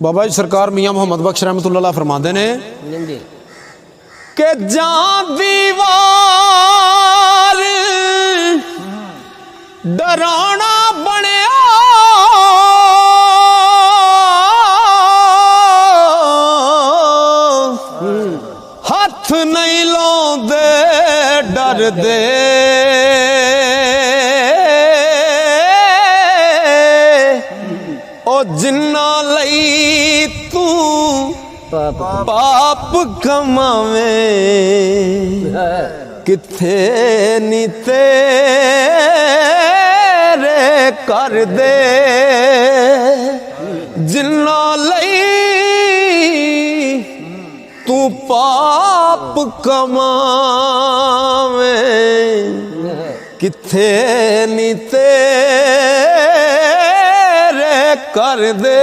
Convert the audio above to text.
बाबा जी सरकार मियाँ मुहम्मद बख्श रहमतुल्लाह फरमाते ने कि जां दीवार डराना बनिया हथ नहीं लाउंदे डर दे ओ जिन्ना लई तू पाप कमावे किथे नी तेरे कर दे जिन्ना लई तू पाप कमावे किथे नी तेरे कर दे।